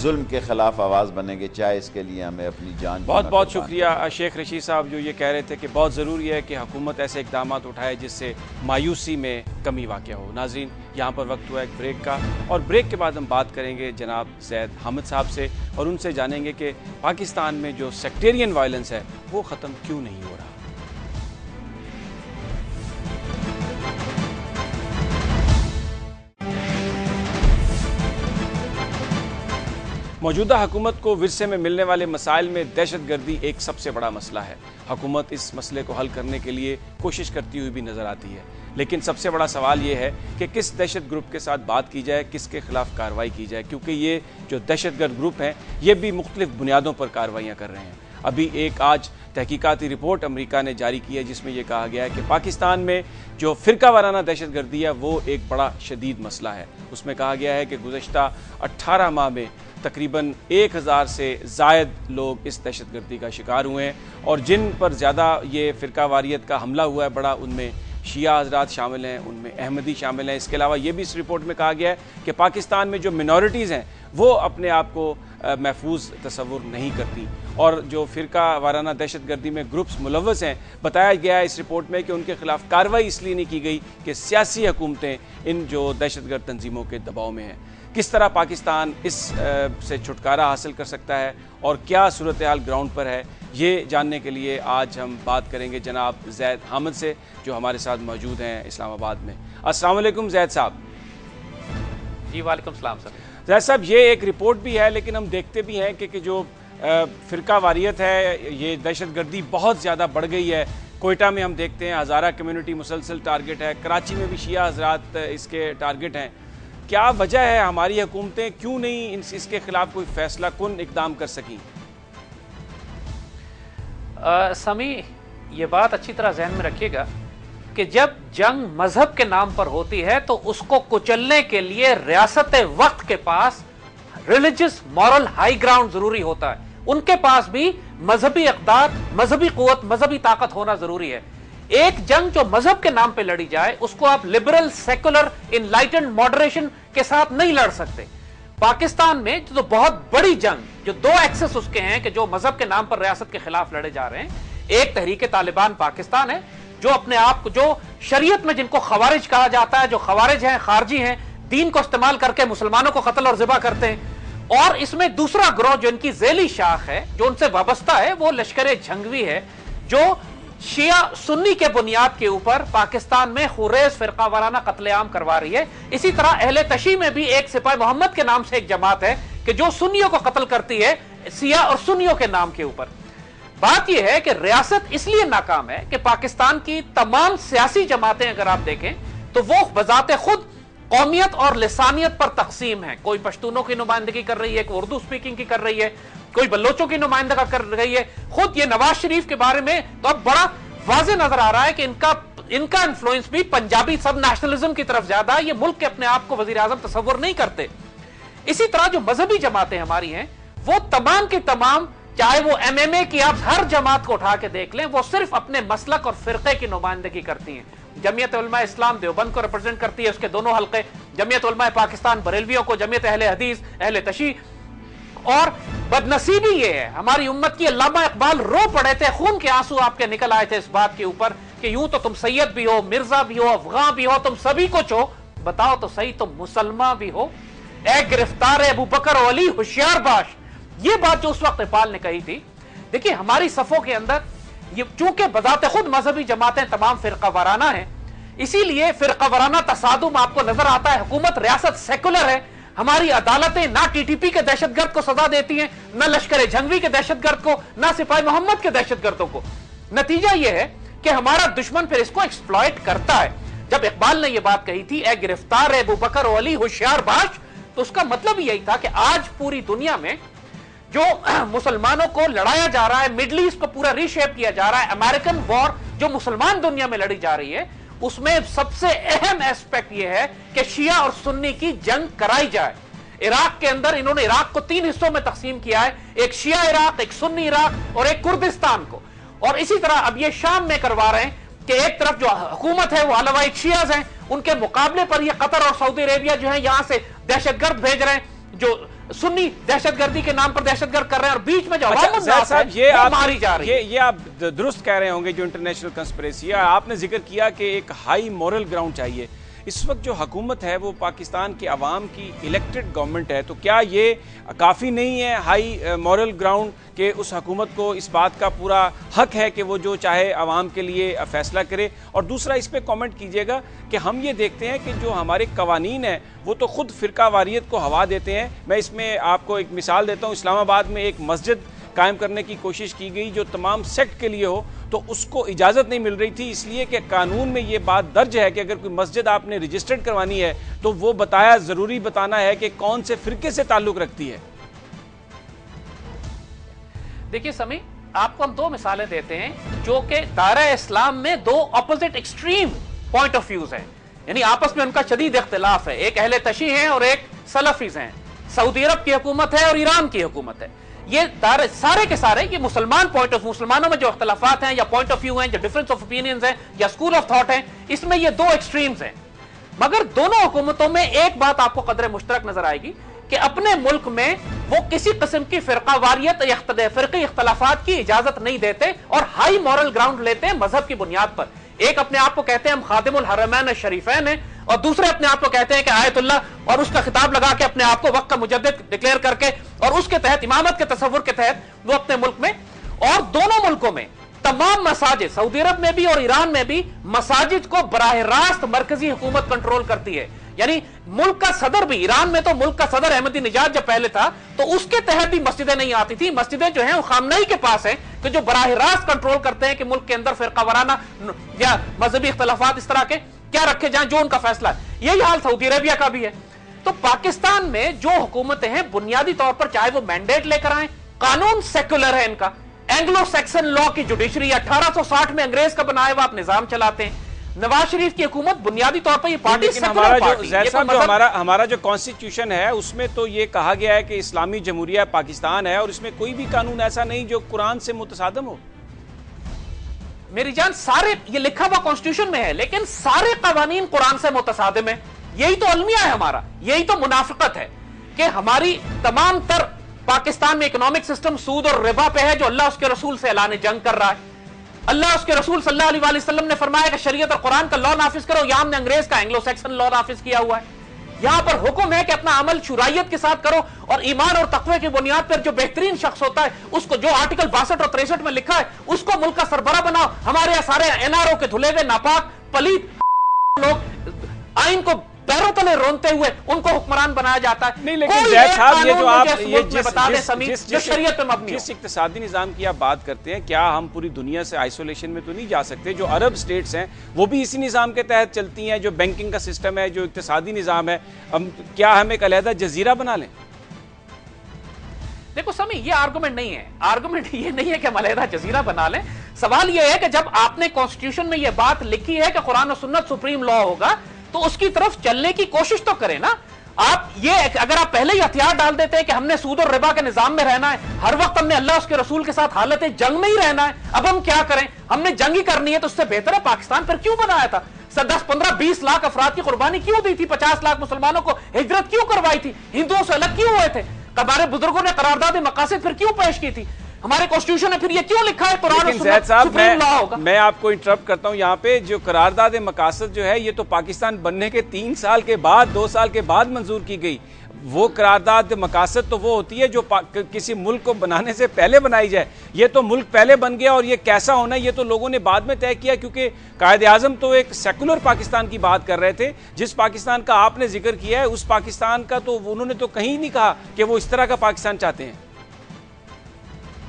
ظلم کے خلاف آواز بنیں گے، چاہے اس کے لیے ہمیں اپنی جان بہت بہت شکریہ شیخ رشید صاحب، جو یہ کہہ رہے تھے کہ بہت ضروری ہے کہ حکومت ایسے اقدامات اٹھائے جس سے مایوسی میں کمی واقع ہو۔ ناظرین، یہاں پر وقت ہوا ایک بریک کا، اور بریک کے بعد ہم بات کریں گے جناب زید حامد صاحب سے، اور ان سے جانیں گے کہ پاکستان میں جو سیکٹیرین وائلنس ہے وہ ختم کیوں نہیں ہو رہا۔ موجودہ حکومت کو ورثے میں ملنے والے مسائل میں دہشت گردی ایک سب سے بڑا مسئلہ ہے۔ حکومت اس مسئلے کو حل کرنے کے لیے کوشش کرتی ہوئی بھی نظر آتی ہے، لیکن سب سے بڑا سوال یہ ہے کہ کس دہشت گروپ کے ساتھ بات کی جائے، کس کے خلاف کارروائی کی جائے، کیونکہ یہ جو دہشت گرد گروپ ہیں یہ بھی مختلف بنیادوں پر کارروائیاں کر رہے ہیں۔ ابھی ایک آج تحقیقاتی رپورٹ امریکہ نے جاری کی ہے جس میں یہ کہا گیا ہے کہ پاکستان میں جو فرقہ وارانہ دہشت گردی ہے وہ ایک بڑا شدید مسئلہ ہے۔ اس میں کہا گیا ہے کہ گزشتہ 18 ماہ میں تقریباً 1000 سے زائد لوگ اس دہشت گردی کا شکار ہوئے ہیں، اور جن پر زیادہ یہ فرقہ واریت کا حملہ ہوا ہے بڑا، ان میں شیعہ حضرات شامل ہیں، ان میں احمدی شامل ہیں۔ اس کے علاوہ یہ بھی اس رپورٹ میں کہا گیا ہے کہ پاکستان میں جو منورٹیز ہیں وہ اپنے آپ کو محفوظ تصور نہیں کرتی، اور جو فرقہ وارانہ دہشت گردی میں گروپس ملوث ہیں، بتایا گیا ہے اس رپورٹ میں کہ ان کے خلاف کارروائی اس لیے نہیں کی گئی کہ سیاسی حکومتیں ان جو دہشت گرد تنظیموں کے دباؤ میں ہیں۔ کس طرح پاکستان اس سے چھٹکارا حاصل کر سکتا ہے اور کیا صورتحال گراؤنڈ پر ہے، یہ جاننے کے لیے آج ہم بات کریں گے جناب زید حامد سے، جو ہمارے ساتھ موجود ہیں اسلام آباد میں۔ السلام علیکم زید صاحب۔ جی وعلیکم السلام سر۔ زید صاحب، یہ ایک رپورٹ بھی ہے، لیکن ہم دیکھتے بھی ہیں کہ جو فرقہ واریت ہے، یہ دہشت گردی بہت زیادہ بڑھ گئی ہے۔ کوئٹہ میں ہم دیکھتے ہیں ہزارہ کمیونٹی مسلسل ٹارگٹ ہے، کراچی میں بھی شیعہ حضرات اس کے ٹارگٹ ہیں۔ کیا وجہ ہے ہماری حکومتیں کیوں نہیں اس کے خلاف کوئی فیصلہ کن اقدام کر سکیں؟ سمی، یہ بات اچھی طرح ذہن میں رکھیے گا کہ جب جنگ مذہب کے نام پر ہوتی ہے تو اس کو کچلنے کے لیے ریاست وقت کے پاس ریلیجس مورل ہائی گراؤنڈ ضروری ہوتا ہے، ان کے پاس بھی مذہبی اقدار، مذہبی قوت، مذہبی طاقت ہونا ضروری ہے۔ ایک جنگ جو مذہب کے نام پہ لڑی جائے اس کو آپ لبرل، سیکولر، انلائٹنڈ ماڈریشن کے ساتھ نہیں لڑ سکتے۔ پاکستان میں جو بہت بڑی جنگ، جو دو ایکسس اس کے ہیں کہ جو مذہب کے نام پر ریاست کے خلاف لڑے جا رہے ہیں، ایک تحریک طالبان پاکستان ہے جو اپنے آپ کو، جو شریعت میں جن کو خوارج کہا جاتا ہے، جو خوارج ہیں، خارجی ہیں، دین کو استعمال کر کے مسلمانوں کو قتل اور ذبح کرتے ہیں، اور اس میں دوسرا گروہ جو ان کی ذیلی شاخ ہے، جو ان سے وابستہ ہے، وہ لشکر جھنگوی ہے، جو شیعہ سنی کے بنیاد کے اوپر پاکستان میں خورریز فرقہ وارانہ قتل عام کروا رہی ہے۔ اسی طرح اہل تشیع میں بھی ایک سپاہ محمد کے نام سے ایک جماعت ہے کہ جو سنیوں کو قتل کرتی ہے سیاہ اور سنیوں کے نام کے اوپر۔ بات یہ ہے کہ ریاست اس لیے ناکام ہے کہ پاکستان کی تمام سیاسی جماعتیں اگر آپ دیکھیں تو وہ بذات خود قومیت اور لسانیت پر تقسیم ہے۔ کوئی پشتونوں کی نمائندگی کر رہی ہے، کوئی اردو سپیکنگ کی کر رہی ہے، کوئی بلوچوں کی نمائندگی کر رہی ہے۔ خود یہ نواز شریف کے بارے میں تو اب بڑا واضح نظر آ رہا ہے کہ ان کا انفلوئنس بھی پنجابی سب نیشنلزم کی طرف زیادہ ہے۔ یہ ملک کے اپنے آپ کو وزیر اعظم تصور نہیں کرتے۔ اسی طرح جو مذہبی جماعتیں ہماری ہیں وہ تمام کی تمام، چاہے وہ ایم اے کی آپ ہر جماعت کو اٹھا کے دیکھ لیں، وہ صرف اپنے مسلک اور فرقے کی نمائندگی کرتی ہیں۔ جمعیت علماء اسلام دیوبند کو ریپرزینٹ کرتی ہے، اس کے دونوں حلقے، جمعیت علماء پاکستان بریلویوں کو، جمعیت اہل حدیث، اہل تشیع۔ اور بدنصیبی یہ ہے ہماری امت کی، علامہ اقبال رو پڑے تھے، خون کے آنسو آپ کے نکل آئے تھے اس بات کے اوپر کہ یوں تو تم سید بھی ہو، مرزا بھی ہو، افغان بھی ہو، تم سبھی کچھ ہو، بتاؤ تو صحیح تم مسلمان بھی ہو؟ اے گرفتار ابو بکر و علی ہوشیار باش، یہ بات جو اس وقت اقبال نے کہی تھی۔ دیکھیے ہماری صفوں کے اندر یہ چونکہ بذات خود مذہبی جماعتیں تمام فرقہ وارانہ ہیں، اسی لیے فرقہ وارانہ تصادم آپ کو نظر آتا ہے۔ حکومت، ریاست سیکولر ہے، ہماری عدالتیں نہ ٹی ٹی پی کے دہشت گرد کو سزا دیتی ہیں، نہ لشکر جھنگوی کے دہشت گرد کو، نہ سپاہی محمد کے دہشت گردوں کو۔ نتیجہ یہ ہے کہ ہمارا دشمن پھر اس کو ایکسپلائٹ کرتا ہے۔ جب اقبال نے یہ بات کہی تھی، اے گرفتار ابو بکر و علی ہوشیار باش، تو اس کا مطلب یہی تھا کہ آج پوری دنیا میں جو مسلمانوں کو لڑایا جا رہا ہے، مڈل ایسٹ کو پورا ری شیپ کیا جا رہا ہے، امریکن وار جو مسلمان دنیا میں لڑی جا رہی ہے، اس میں سب سے اہم ایسپیکٹ یہ ہے کہ شیعہ اور سنی کی جنگ کرائی جائے۔ عراق کے اندر انہوں نے عراق کو 3 حصوں میں تقسیم کیا ہے، ایک شیعہ عراق، ایک سنی عراق اور ایک کردستان کو۔ اور اسی طرح اب یہ شام میں کروا رہے ہیں کہ ایک طرف جو حکومت ہے وہ علوائٹ شیعہ ہیں، ان کے مقابلے پر یہ قطر اور سعودی عربیہ جو ہیں یہاں سے دہشت گرد بھیج رہے ہیں۔ جو سنی دہشت گردی کے نام پر دہشت گرد کر رہے ہیں اور بیچ میں جو عوام زید صاحب وہ ماری جا رہی ہے. یہ آپ درست کہہ رہے ہوں گے. جو انٹرنیشنل کنسپریسی ہے, آپ نے ذکر کیا کہ ایک ہائی مورل گراؤنڈ چاہیے. اس وقت جو حکومت ہے وہ پاکستان کے عوام کی الیکٹڈ گورنمنٹ ہے, تو کیا یہ کافی نہیں ہے ہائی مورل گراؤنڈ کہ اس حکومت کو اس بات کا پورا حق ہے کہ وہ جو چاہے عوام کے لیے فیصلہ کرے؟ اور دوسرا اس پہ کامنٹ کیجئے گا کہ ہم یہ دیکھتے ہیں کہ جو ہمارے قوانین ہیں وہ تو خود فرقہ واریت کو ہوا دیتے ہیں. میں اس میں آپ کو ایک مثال دیتا ہوں. اسلام آباد میں ایک مسجد قائم کرنے کی کوشش کی گئی جو تمام سیکٹ کے لیے ہو, تو اس کو اجازت نہیں مل رہی تھی, اس لیے کہ قانون میں یہ بات درج ہے کہ اگر کوئی مسجد آپ نے رجسٹرڈ کروانی ہے تو وہ ضروری بتانا ہے کہ کون سے فرقے سے تعلق رکھتی ہے. دیکھیے سمی, آپ کو ہم دو مثالیں دیتے ہیں جو کہ دائرہ اسلام میں دو opposite extreme point of views ہیں, یعنی آپس میں ان کا شدید اختلاف ہے. ایک اہل تشیع ہیں اور ایک سلفیز ہیں. سعودی عرب کی حکومت ہے اور ایران کی حکومت ہے. یہ سارے کے سارے یہ مسلمان پوائنٹ آف مسلمانوں میں جو اختلافات ہیں یا پوائنٹ آف ویو ہیں, جو ڈفرنس آف اوپینینز ہیں یا اسکول آف تھاٹ ہیں, اس میں یہ دو ایکسٹریمز ہیں. مگر دونوں حکومتوں میں ایک بات آپ کو قدر مشترک نظر آئے گی کہ اپنے ملک میں وہ کسی قسم کی فرقہ واریت یا فرقی اختلافات کی اجازت نہیں دیتے اور ہائی مورل گراؤنڈ لیتے ہیں مذہب کی بنیاد پر. ایک اپنے آپ کو کہتے ہیں ہم خادم الحرمین الشریفین ہیں, اور دوسرے اپنے آپ کو کہتے ہیں کہ آیت اللہ اور اس کا خطاب لگا کے اپنے آپ کو وقت کا مجدد ڈکلیئر کر کے اور اس کے تحت امامت کے تصور کے تحت وہ اپنے ملک میں, اور دونوں ملکوں میں تمام مساجد, سعودی عرب میں بھی اور ایران میں بھی, مساجد کو براہ راست مرکزی حکومت کنٹرول کرتی ہے. یعنی ملک کا صدر بھی, ایران میں تو ملک کا صدر احمدی نژاد جب پہلے تھا تو اس کے تحت بھی مسجدیں نہیں آتی تھی. مسجدیں جو ہیں وہ خامنہی کے پاس ہیں کہ جو براہ راست کنٹرول کرتے ہیں کہ ملک کے اندر فرقہ وارانہ یا مذہبی اختلافات اس طرح کے کیا رکھے جائیں, جو ان کا فیصلہ ہے. یہی حال سعودی عربیہ کا بھی ہے. تو پاکستان میں جو حکومتیں ہیں بنیادی طور پر چاہے وہ مینڈیٹ لے کر آئیں, قانون سیکولر ہے ان کا, اینگلو سیکسن لا کی جوڈیشری 1860 میں انگریز کا بنایا ہوا آپ نظام چلاتے ہیں. نواز شریف کی حکومت بنیادی طور پر یہ پارٹی ہمارا جو کانسٹیٹیوشن ہے اس میں تو یہ کہا گیا ہے کہ اسلامی جمہوریہ پاکستان ہے, اور اس میں کوئی بھی قانون ایسا نہیں جو قرآن سے متصادم ہو. میری جان, سارے یہ لکھا ہوا کانسٹیٹیوشن میں ہے لیکن سارے قوانین قرآن سے متصادم ہیں. یہی تو المیہ ہے ہمارا, یہی تو منافقت ہے کہ ہماری تمام تر پاکستان میں اکنامک سسٹم سود اور ربا پہ ہے, جو اللہ اس کے رسول سے اعلان جنگ کر رہا ہے. اللہ اس کے رسول صلی اللہ علیہ وسلم نے فرمایا کہ شریعت اور قرآن کا لا نافذ کرو, یہاں ہم نے انگریز کا اینگلو سیکسن لا نافذ کیا ہوا ہے. یہاں پر حکم ہے کہ اپنا عمل شرائعت کے ساتھ کرو اور ایمان اور تقوی کی بنیاد پر جو بہترین شخص ہوتا ہے اس کو, جو آرٹیکل 62 اور 63 میں لکھا ہے, اس کو ملک کا سربراہ بناؤ. ہمارے سارے NRO کے دھلے ہوئے ناپاک پلیت لوگ آئین کو پیروں تلے رونتے ہوئے ان کو حکمران بنایا جاتا ہے. نہیں لیکن زید صاحب, یہ جو آپ جو شریعت پہ مبنی جس اقتصادی نظام کی آپ بات کرتے ہیں, کیا ہم پوری دنیا سے آئسولیشن میں تو نہیں جا سکتے؟ جو عرب سٹیٹس ہیں وہ بھی اسی نظام کے تحت چلتی ہیں, جو بینکنگ کا سسٹم ہے, جو اقتصادی نظام ہے. کیا ہم ایک علیحدہ جزیرہ بنا لیں؟ دیکھو سمی, یہ آرگومنٹ نہیں ہے. آرگومنٹ یہ نہیں ہے کہ ہم علیحدہ جزیرہ بنا لیں. سوال یہ ہے کہ جب آپ نے کانسٹیٹیوشن میں یہ بات لکھی ہے کہ قرآن و سنت سپریم لا ہوگا تو اس کی طرف چلنے کی کوشش تو کریں نا. آپ یہ اگر آپ پہلے ہی ہتھیار ڈال دیتے ہیں کہ ہم نے سود اور ربا کے نظام میں رہنا ہے, ہر وقت ہم نے اللہ اس کے رسول کے ساتھ حالت جنگ میں ہی رہنا ہے, اب ہم کیا کریں, ہم نے جنگ ہی کرنی ہے, تو اس سے بہتر ہے پاکستان پر کیوں بنایا تھا؟ 10, 15, 20 لاکھ افراد کی قربانی کیوں دی تھی؟ 50 لاکھ مسلمانوں کو ہجرت کیوں کروائی تھی؟ ہندوؤں سے الگ کیوں ہوئے تھے؟ ہمارے بزرگوں نے قرارداد مقاصد پھر کیوں پیش کی تھی؟ ہمارے کانسٹیٹیوشن نے پھر یہ کیوں لکھا ہے قرآن و سنت سپریم لا ہوگا؟ میں آپ کو انٹرپٹ کرتا ہوں یہاں پہ. جو قرارداد مقاصد جو ہے یہ تو پاکستان بننے کے 3 سال کے بعد, 2 سال کے بعد منظور کی گئی. وہ قرارداد مقاصد تو وہ ہوتی ہے جو کسی ملک کو بنانے سے پہلے بنائی جائے. یہ تو ملک پہلے بن گیا اور یہ کیسا ہونا ہے یہ تو لوگوں نے بعد میں طے کیا, کیونکہ قائد اعظم تو ایک سیکولر پاکستان کی بات کر رہے تھے. جس پاکستان کا آپ نے ذکر کیا ہے اس پاکستان کا تو انہوں نے تو کہیں نہیں کہا کہ وہ اس طرح کا پاکستان چاہتے ہیں.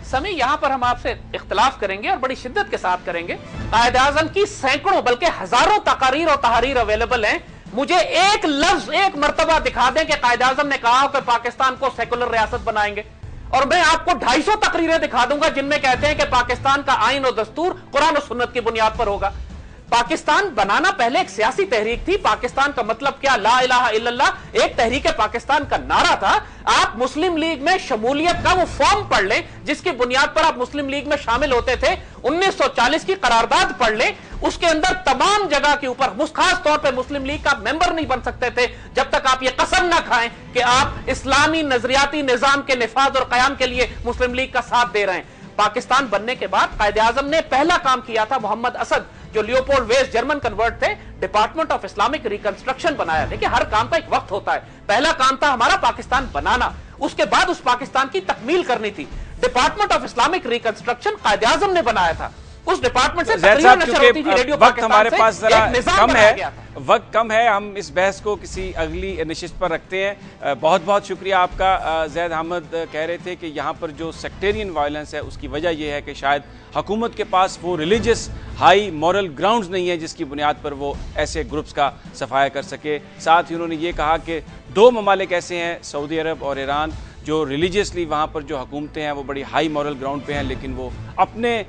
سمی, یہاں پر ہم آپ سے اختلاف کریں گے اور بڑی شدت کے ساتھ کریں گے. قائد اعظم کی سینکڑوں بلکہ ہزاروں تقاریر اور تحریر اویلیبل ہیں. مجھے ایک لفظ ایک مرتبہ دکھا دیں کہ قائد اعظم نے کہا کہ پاکستان کو سیکولر ریاست بنائیں گے, اور میں آپ کو 250 تقریریں دکھا دوں گا جن میں کہتے ہیں کہ پاکستان کا آئین و دستور قرآن و سنت کی بنیاد پر ہوگا. پاکستان بنانا پہلے ایک سیاسی تحریک تھی. پاکستان کا مطلب کیا؟ لا الہ الا اللہ ایک تحریک پاکستان کا نعرہ تھا. آپ مسلم لیگ میں شمولیت کا وہ فارم پڑھ لیں جس کی بنیاد پر آپ مسلم لیگ میں شامل ہوتے تھے. 1940 کی قرارداد پڑھ لیں, اس کے اندر تمام جگہ کے اوپر خاص طور پہ مسلم لیگ کا ممبر نہیں بن سکتے تھے جب تک آپ یہ قسم نہ کھائیں کہ آپ اسلامی نظریاتی نظام کے نفاذ اور قیام کے لیے مسلم لیگ کا ساتھ دے رہے ہیں۔ پاکستان بننے کے بعد قائد اعظم نے پہلا کام کیا تھا، محمد اسد جو لیوپولڈ ویسٹ جرمن کنورٹ تھے، ڈپارٹمنٹ آف اسلامک ریکنسٹرکشن بنایا۔ دیکھیں ہر کام کا ایک وقت ہوتا ہے، پہلا کام تھا ہمارا پاکستان بنانا، اس کے بعد اس پاکستان کی تکمیل کرنی تھی۔ Department of Islamic reconstruction Quaid Azam نے بنایا تھا، اس ڈپارٹمنٹ سے زید صاحب چونکہ وقت ہمارے پاس ذرا کم ہے، وقت کم ہے، ہم اس بحث کو کسی اگلی نشست پر رکھتے ہیں۔ بہت بہت شکریہ آپ کا۔ زید احمد کہہ رہے تھے کہ یہاں پر جو سیکٹیرین وائلنس ہے اس کی وجہ یہ ہے کہ شاید حکومت کے پاس وہ ریلیجس ہائی مورل گراؤنڈز نہیں ہے جس کی بنیاد پر وہ ایسے گروپس کا صفایا کر سکے۔ ساتھ ہی انہوں نے یہ کہا کہ دو ممالک ایسے ہیں، سعودی عرب اور ایران، جو ریلیجیسلی وہاں پر جو حکومتیں ہیں وہ بڑی ہائی مورل گراؤنڈ پہ ہیں، لیکن وہ اپنے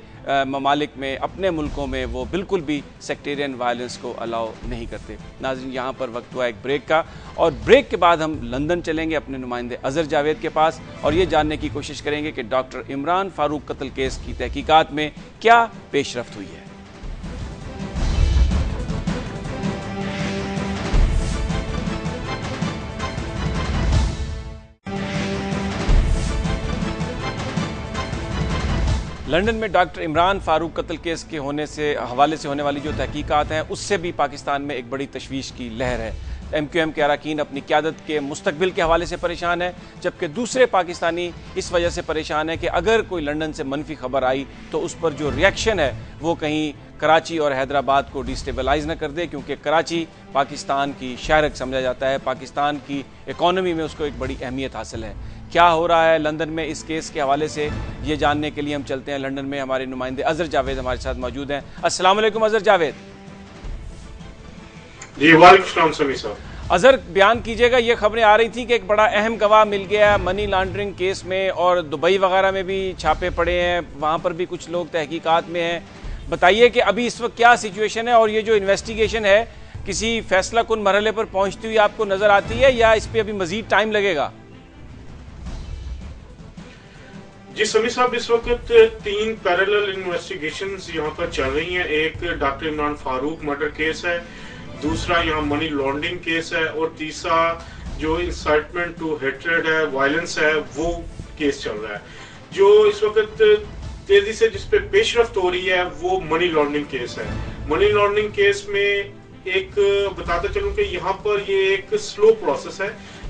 ممالک میں، اپنے ملکوں میں وہ بالکل بھی سیکٹیرین وائلنس کو الاؤ نہیں کرتے۔ ناظرین یہاں پر وقت ہوا ایک بریک کا، اور بریک کے بعد ہم لندن چلیں گے اپنے نمائندے اظہر جاوید کے پاس اور یہ جاننے کی کوشش کریں گے کہ ڈاکٹر عمران فاروق قتل کیس کی تحقیقات میں کیا پیش رفت ہوئی ہے۔ لندن میں ڈاکٹر عمران فاروق قتل کیس کے حوالے سے ہونے والی جو تحقیقات ہیں اس سے بھی پاکستان میں ایک بڑی تشویش کی لہر ہے۔ ایم کیو ایم کے اراکین اپنی قیادت کے مستقبل کے حوالے سے پریشان ہے، جبکہ دوسرے پاکستانی اس وجہ سے پریشان ہے کہ اگر کوئی لندن سے منفی خبر آئی تو اس پر جو ریئیکشن ہے وہ کہیں کراچی اور حیدرآباد کو ڈیسٹیبلائز نہ کر دے، کیونکہ کراچی پاکستان کی شہرک سمجھا جاتا ہے، پاکستان کی اکانومی میں اس کو ایک بڑی اہمیت حاصل ہے۔ کیا ہو رہا ہے لندن میں اس کیس کے حوالے سے یہ جاننے کے لیے ہم چلتے ہیں لندن میں، ہمارے نمائندے اظہر جاوید ہمارے ساتھ موجود ہیں۔ السلام علیکم اظہر جاوید۔ جی وعلیکم السلام سمیع صاحب۔ اظہر بیان کیجیے گا، یہ خبریں آ رہی تھیں کہ ایک بڑا اہم گواہ مل گیا منی لانڈرنگ کیس میں، اور دبئی وغیرہ میں بھی چھاپے پڑے ہیں، وہاں پر بھی کچھ لوگ تحقیقات میں ہیں۔ بتائیے کہ ابھی اس وقت کیا سچویشن ہے، اور یہ جو انویسٹیگیشن ہے کسی فیصلہ کن مرحلے پر پہنچتی ہوئی آپ کو نظر آتی ہے یا اس پہ ابھی مزید ٹائم لگے گا؟ جی سمیع صاحب، اس وقت 3 پیرالل انویسٹیگیشنز یہاں پر چل رہی ہیں۔ ایک doctor Imran Farooq murder case ہے، دوسرا یہاں منی لانڈرنگ کیس ہے، اور تیسرا جو انسائٹمنٹ ٹو ہیٹریڈ ہے، وائلنس ہے، وہ کیس چل رہا ہے۔ جو اس وقت تیزی سے جس پہ پیش رفت ہو رہی ہے وہ منی لانڈرنگ کیس ہے۔ منی لانڈرنگ کیس میں ایک بتاتا چلوں کہ یہاں پر یہ ایک سلو پروسیس ہے،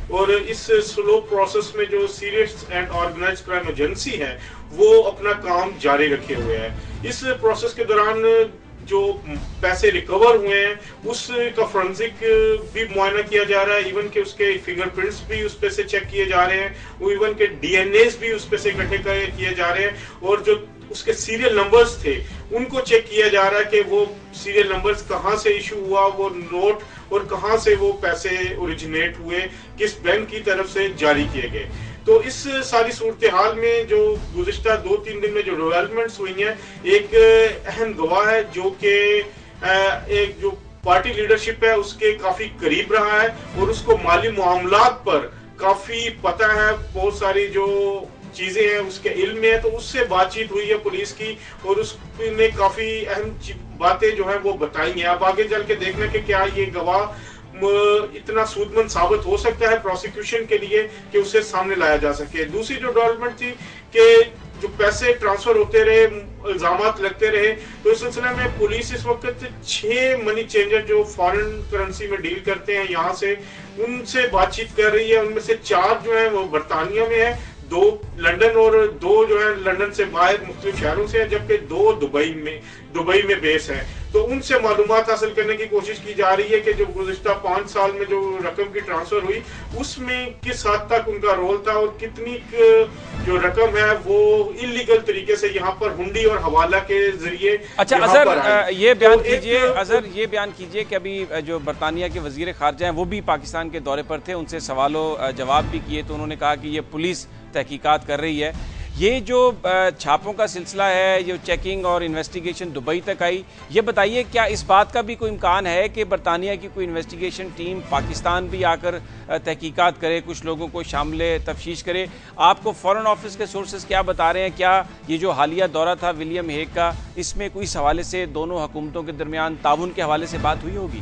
اور اس سلو پروسیس میں جو serious and organised crime agency ہے وہ اپنا کام جاری رکھے ہوئے ہے۔ اس پروسیس کے دوران جو پیسے ریکور ہوئے ہیں اس کا فورنزک بھی معائنہ کیا جا رہا ہے، ایون کہ اس کے فنگر پرنٹس بھی اس پہ سے چیک کیے جا رہے ہیں، ایون کہ ڈی این ایز بھی اس پہ سے اکٹھے کیے جا رہے ہیں، اور جو اس کے سیریل نمبرز تھے ان کو چیک کیا جا رہا ہے کہ وہ سیریل نمبرز کہاں سے ایشو ہوا، وہ نوٹ، اور کہاں سے وہ پیسے اوریجنیٹ ہوئے، کس بینک کی طرف سے جاری کیے گئے۔ تو اس ساری صورتحال میں جو گزشتہ 2-3 دن میں جو ڈیولپمنٹس ہوئی ہیں، ایک اہم گواہ ہے جو کہ ایک جو پارٹی لیڈرشپ ہے اس کے کافی قریب رہا ہے، اور اس کو مالی معاملات پر کافی پتہ ہے، بہت ساری جو چیزیں ہیں اس کے علم میں ہے، تو اس سے بات چیت ہوئی ہے پولیس کی، اور اس نے کافی اہم باتیں جو ہیں وہ بتائی ہیں۔ اب آگے چل کے دیکھنا کہ کیا یہ گواہ اتنا سودمند ثابت ہو سکتا ہے پروسیکیوشن کے لیے کہ اسے سامنے لایا جا سکے۔ دوسری جو ڈیولپمنٹ تھی کہ جو پیسے ٹرانسفر ہوتے رہے، الزامات لگتے رہے، تو اس سلسلے میں پولیس اس وقت 6 منی چینجر جو فارن کرنسی میں ڈیل کرتے ہیں یہاں سے، ان سے بات چیت کر رہی ہے۔ ان میں سے 4 جو ہیں وہ برطانیہ میں ہیں، 2 لندن، اور 2 جو ہیں لندن سے باہر مختلف شہروں سے ہیں، جبکہ 2 دبئی میں بیس ہیں۔ تو ان سے معلومات حاصل کرنے کی کوشش کی جا رہی ہے کہ جو گزشتہ 5 سال میں جو رقم کی ٹرانسفر ہوئی اس میں کس حد تک ان کا رول تھا، اور کتنی جو رقم ہے وہ انلیگل طریقے سے یہاں پر ہنڈی اور حوالہ کے ذریعے۔ اچھا اظہر یہ بیان کیجئے کہ ابھی جو برطانیہ کے وزیر خارجہ ہیں وہ بھی پاکستان کے دورے پر تھے، ان سے سوال و جواب بھی کیے، تو انہوں نے کہا کہ یہ پولیس تحقیقات کر رہی ہے۔ یہ جو چھاپوں کا سلسلہ ہے، یہ چیکنگ اور انویسٹیگیشن دبئی تک آئی، یہ بتائیے کیا اس بات کا بھی کوئی امکان ہے کہ برطانیہ کی کوئی انویسٹیگیشن ٹیم پاکستان بھی آ کر تحقیقات کرے، کچھ لوگوں کو شامل تفتیش کرے؟ آپ کو فارن آفس کے سورسز کیا بتا رہے ہیں؟ کیا یہ جو حالیہ دورہ تھا ولیم ہیگ کا، اس میں کوئی اس حوالے سے دونوں حکومتوں کے درمیان تعاون کے حوالے سے بات ہوئی ہوگی؟